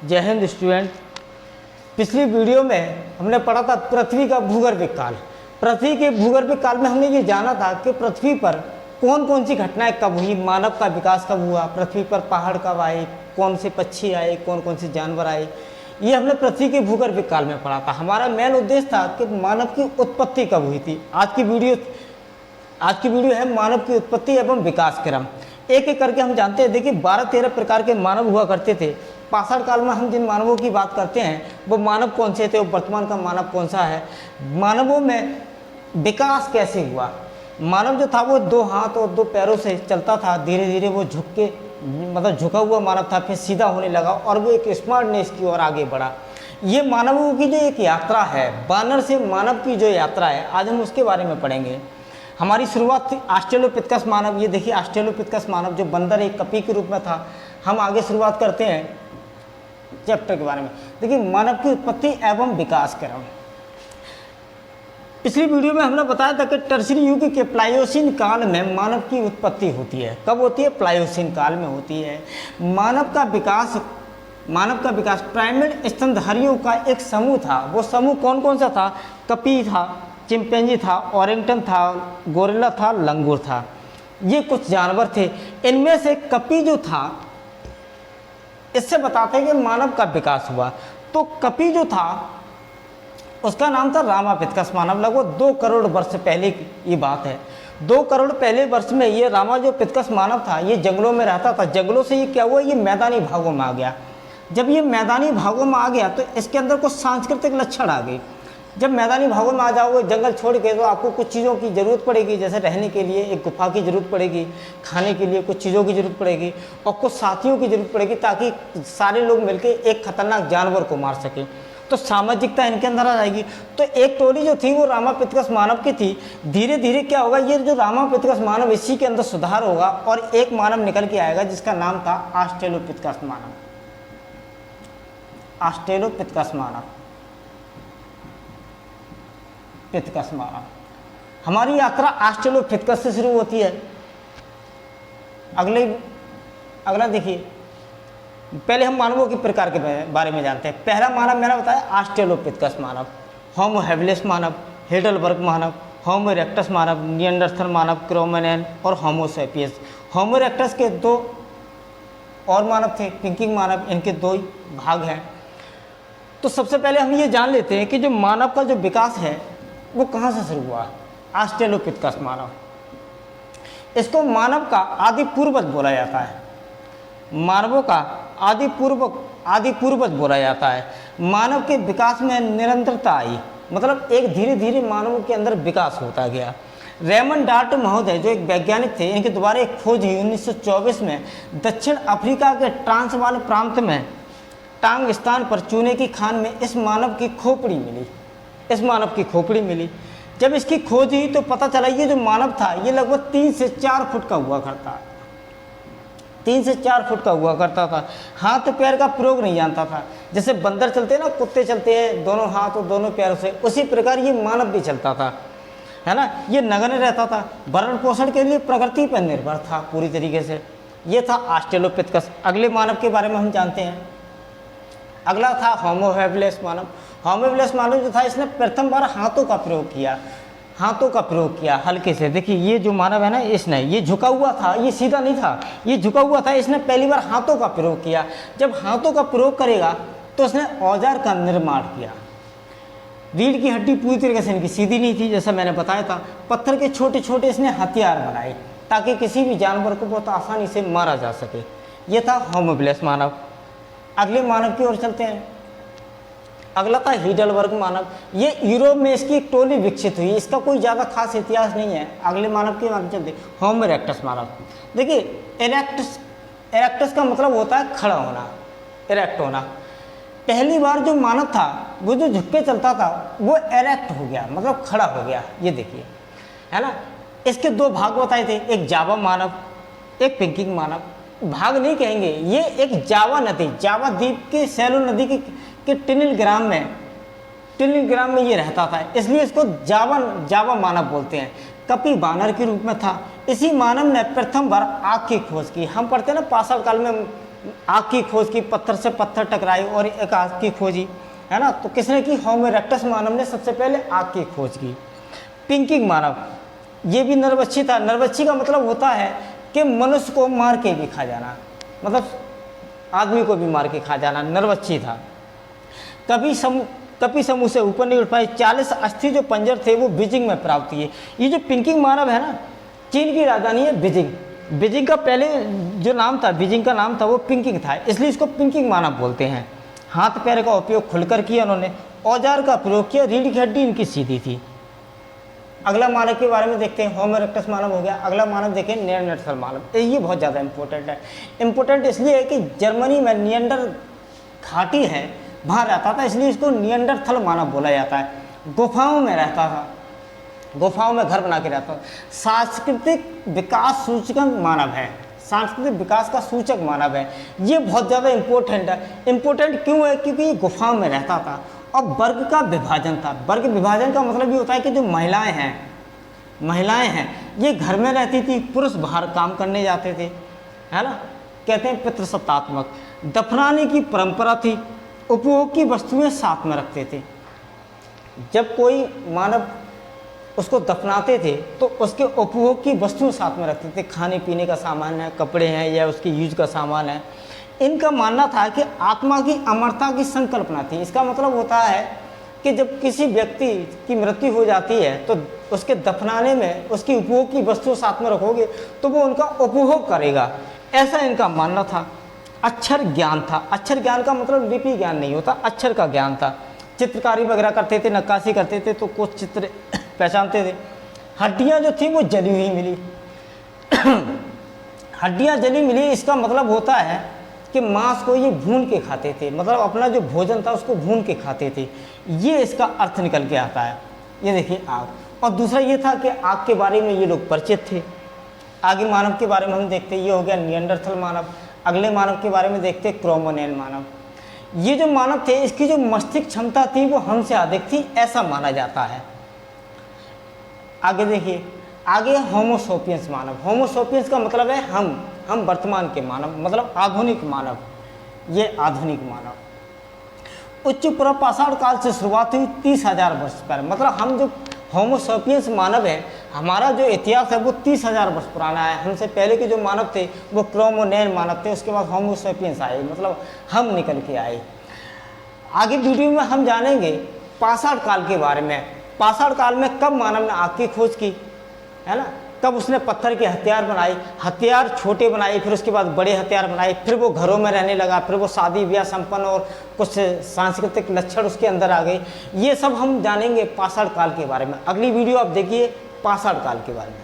जय हिंद स्टूडेंट। पिछली वीडियो में हमने पढ़ा था पृथ्वी का भूगर्भिक काल। पृथ्वी के भूगर्भिक काल में हमने ये जाना था कि पृथ्वी पर कौन कौन सी घटनाएं कब हुई, मानव का विकास कब हुआ, पृथ्वी पर पहाड़ कब आए, कौन से पक्षी आए, कौन कौन से जानवर आए। ये हमने पृथ्वी के भूगर्भिक काल में पढ़ा था। हमारा मेन उद्देश्य था कि मानव की उत्पत्ति कब हुई थी। आज की वीडियो है मानव की उत्पत्ति एवं विकास क्रम। एक एक करके हम जानते हैं। देखिए 12-13 प्रकार के मानव हुआ करते थे। पाषाण काल में हम जिन मानवों की बात करते हैं वो मानव कौन से थे, वो वर्तमान का मानव कौन सा है, मानवों में विकास कैसे हुआ। मानव जो था वो 2 हाथ और 2 पैरों से चलता था, धीरे धीरे वो झुका हुआ मानव था, फिर सीधा होने लगा और वो एक स्मार्टनेस की ओर आगे बढ़ा। ये मानवों की जो एक यात्रा है, बानर से मानव की जो यात्रा है, आज हम उसके बारे में पढ़ेंगे। हमारी शुरुआत थी ऑस्ट्रेलोपिथेकस मानव। ये देखिए ऑस्ट्रेलोपिथेकस मानव जो बंदर एक कपी के रूप में था। हम आगे शुरुआत करते हैं चैप्टर के बारे में। देखिए मानव की उत्पत्ति एवं विकास क्रम। पिछली वीडियो में हमने बताया था कि टर्शियरी युग के प्लायोसीन काल में मानव की उत्पत्ति होती है। कब होती है? प्लायोसीन काल में होती है। मानव का विकास प्राइमेट स्तनधारियों का एक समूह था। वो समूह कौन कौन सा था? कपी था, चिंपैंजी था, ओरिंगटन था, गोरिल्ला था, लंगूर था। ये कुछ जानवर थे। इनमें से कपी जो था, इससे बताते हैं कि मानव का विकास हुआ। तो कपी जो था उसका नाम था रामापिथेकस मानव। लगभग 2 करोड़ वर्ष पहले की ये बात है। 2 करोड़ पहले वर्ष में ये रामापिथेकस मानव था, ये जंगलों में रहता था। जंगलों से ये क्या हुआ, ये मैदानी भागों में आ गया। जब ये मैदानी भागों में आ गया तो इसके अंदर कुछ सांस्कृतिक लक्षण आ गए। जब मैदानी भागों में आ जाओगे, जंगल छोड़ के, तो आपको कुछ चीज़ों की ज़रूरत पड़ेगी। जैसे रहने के लिए एक गुफा की ज़रूरत पड़ेगी, खाने के लिए कुछ चीज़ों की ज़रूरत पड़ेगी और कुछ साथियों की ज़रूरत पड़ेगी, ताकि सारे लोग मिलकर एक खतरनाक जानवर को मार सकें। तो सामाजिकता इनके अंदर आ जाएगी। तो एक टोली जो थी वो रामापिथेकस मानव की थी। धीरे धीरे क्या होगा, ये जो रामापिथेकस मानव, इसी के अंदर सुधार होगा और एक मानव निकल के आएगा जिसका नाम था ऑस्ट्रेलोपिथेकस मानव। ऑस्ट्रेलोपिथेकस मानव, पिथेकस मानव। हमारी यात्रा ऑस्ट्रेलोपिथेकस से शुरू होती है। अगला देखिए, पहले हम मानवों के प्रकार के बारे में जानते हैं। पहला मानव मैंने बताया ऑस्ट्रेलोपिथेकस मानव, होमो हैबिलिस मानव, हेडलबर्ग मानव, होमो इरेक्टस मानव, निएंडरथल मानव, क्रो-मैग्नन और होमो सैपियंस। होमो इरेक्टस के 2 और मानव थे, पिंकिंग मानव। इनके 2 ही भाग हैं। तो सबसे पहले हम ये जान लेते हैं कि जो मानव का जो विकास है वो कहाँ से शुरू हुआ। ऑस्ट्रेलोपिथेकस मानव, इसको मानव का आदि पूर्वज बोला जाता है। मानवों का आदि पूर्वज बोला जाता है। मानव के विकास में निरंतरता आई, मतलब एक धीरे धीरे मानवों के अंदर विकास होता गया। रेमंड डार्ट महोदय जो एक वैज्ञानिक थे, इनके द्वारा एक खोज हुई 1924 में। दक्षिण अफ्रीका के ट्रांसवाल प्रांत में टांग स्थान पर चूने की खान में इस मानव की खोपड़ी मिली। जब इसकी खोज हुई तो पता चला ये जो मानव था ये लगभग 3 से 4 फुट का हुआ करता था। हाथ पैर का प्रयोग नहीं जानता था। जैसे बंदर चलते हैं ना, कुत्ते चलते हैं दोनों हाथ और दोनों पैरों से, उसी प्रकार ये मानव भी चलता था, है ना। ये नग्न रहता था, भरण पोषण के लिए प्रकृति पर निर्भर था पूरी तरीके से। ये था ऑस्ट्रेलोपिथेकस। अगले मानव के बारे में हम जानते हैं। अगला था होमो हैबिलिस मानव। होमो हैबिलिस मानव जो था, इसने प्रथम बार हाथों का प्रयोग किया हल्के से। देखिए ये जो मानव है ना, इसने ये झुका हुआ था, ये सीधा नहीं था, ये झुका हुआ था। इसने पहली बार हाथों का प्रयोग किया। जब हाथों का प्रयोग करेगा तो उसने औजार का निर्माण किया। रीढ़ की हड्डी पूरी तरीके से इनकी सीधी नहीं थी, जैसा मैंने बताया था। पत्थर के छोटे छोटे इसने हथियार बनाए ताकि किसी भी जानवर को बहुत आसानी से मारा जा सके। ये था होमो हैबिलिस मानव। अगले मानव की ओर चलते हैं। अगला था हेडलबर्ग मानव। ये यूरोप में इसकी एक टोली विकसित हुई। इसका कोई ज़्यादा खास इतिहास नहीं है। अगले मानव के बारे में चलते हैं। होमो इरेक्टस मानव। देखिए इरेक्टस का मतलब होता है खड़ा होना, इरेक्ट होना। पहली बार जो मानव था वो जो झुक के चलता था वो इरेक्ट हो गया, मतलब खड़ा हो गया। ये देखिए, है ना। इसके 2 भाग बताए थे, एक जावा मानव, एक पिंकिंग मानव। भाग नहीं कहेंगे, ये एक जावा द्वीप के सैलो नदी के टिनिल ग्राम में ये रहता था, इसलिए इसको जावा मानव बोलते हैं। कपी बानर के रूप में था। इसी मानव ने प्रथम बार आग की खोज की। हम पढ़ते हैं ना पाषाण काल में आग की खोज की, पत्थर से पत्थर टकराए और एक आग की खोजी, है ना। तो किसने की? होमो इरेक्टस मानव ने सबसे पहले आग की खोज की। पिंकिंग मानव, ये भी नरभक्षी था। नरभक्षी का मतलब होता है कि मनुष्य को मार के भी खा जाना, मतलब आदमी को भी मार के खा जाना, नरभक्षी था। कपी समूह से ऊपर नहीं उठ पाए। 40 अस्थि जो पंजर थे वो बीजिंग में प्राप्त किए। ये जो पिंकिंग मानव है ना, चीन की राजधानी है बीजिंग। बीजिंग का पहले जो नाम था, बीजिंग का नाम था वो पिंकिंग था, इसलिए इसको पिंकिंग मानव बोलते हैं। हाथ पैर का उपयोग खुलकर किया उन्होंने, औजार का प्रयोग किया, रीढ़ की हड्डी इनकी सीधी थी। अगला मानव के बारे में देखते हैं, होमो इरेक्टस मानव हो गया। अगला मानव देखें, नियंडरथल मानव। ये बहुत ज़्यादा इंपॉर्टेंट है। इंपॉर्टेंट इसलिए है कि जर्मनी में नियंडर घाटी है, वहाँ रहता था, इसलिए इसको नियंडरथल मानव बोला जाता है। गुफाओं में रहता था, गुफाओं में घर बना के रहता था। सांस्कृतिक विकास सूचक मानव है, सांस्कृतिक विकास का सूचक मानव है। ये बहुत ज़्यादा इम्पोर्टेंट है। इम्पोर्टेंट क्यों है? क्योंकि ये गुफाओं में रहता था और वर्ग का विभाजन था। वर्ग विभाजन का मतलब ये होता है कि जो महिलाएं हैं ये घर में रहती थी, पुरुष बाहर काम करने जाते थे, है ना। कहते हैं पितृसत्तात्मक। दफनाने की परंपरा थी, उपभोग की वस्तुएं साथ में रखते थे। जब कोई मानव उसको दफनाते थे तो उसके उपभोग की वस्तुएं साथ में रखते थे। खाने पीने का सामान है, कपड़े हैं या उसकी यूज का सामान है। इनका मानना था कि आत्मा की अमरता की संकल्पना थी। इसका मतलब होता है कि जब किसी व्यक्ति की मृत्यु हो जाती है तो उसके दफनाने में उसकी उपभोग की वस्तुएं साथ में रखोगे तो वो उनका उपभोग करेगा, ऐसा इनका मानना था। अक्षर ज्ञान था। अक्षर ज्ञान का मतलब लिपि ज्ञान नहीं होता, अक्षर का ज्ञान था। चित्रकारी वगैरह करते थे, नक्काशी करते थे तो कुछ चित्र पहचानते थे। हड्डियां जो थी वो जली हुई मिली। हड्डियां जली मिली, इसका मतलब होता है कि मांस को ये भून के खाते थे, मतलब अपना जो भोजन था उसको भून के खाते थे। ये इसका अर्थ निकल के आता है। ये देखिए आग। और दूसरा ये था कि आग के बारे में ये लोग परिचित थे। आगे मानव के बारे में हम देखते हैं, ये हो गया नियंडरथल मानव। अगले मानव के बारे में देखते हैं, क्रोमोनेल मानव। ये जो मानव थे इसकी जो मस्तिष्क क्षमता थी वो हमसे अधिक थी, ऐसा माना जाता है। आगे देखिए, आगे होमोसोपियंस मानव। होमोसोपियंस का मतलब है हम वर्तमान के मानव, मतलब आधुनिक मानव। ये आधुनिक मानव उच्च पूर्व पाषाण काल से शुरुआत हुई 30,000 वर्ष पर। मतलब हम जो होमोसोपियंस मानव है, हमारा जो इतिहास है वो 30,000 वर्ष पुराना है। हमसे पहले के जो मानव थे वो क्रोमोनेल मानव थे, उसके बाद होमोसोपियंस आए, मतलब हम निकल के आए। आगे वीडियो में हम जानेंगे पाषाण काल के बारे में। पाषाण काल में कब मानव ने आग की खोज की, है ना, कब उसने पत्थर के हथियार बनाए, हथियार छोटे बनाए, फिर उसके बाद बड़े हथियार बनाए, फिर वो घरों में रहने लगा, फिर वो शादी ब्याह संपन्न और कुछ सांस्कृतिक लक्षण उसके अंदर आ गए। ये सब हम जानेंगे पाषाण काल के बारे में। अगली वीडियो आप देखिए पाषाण काल के बारे में।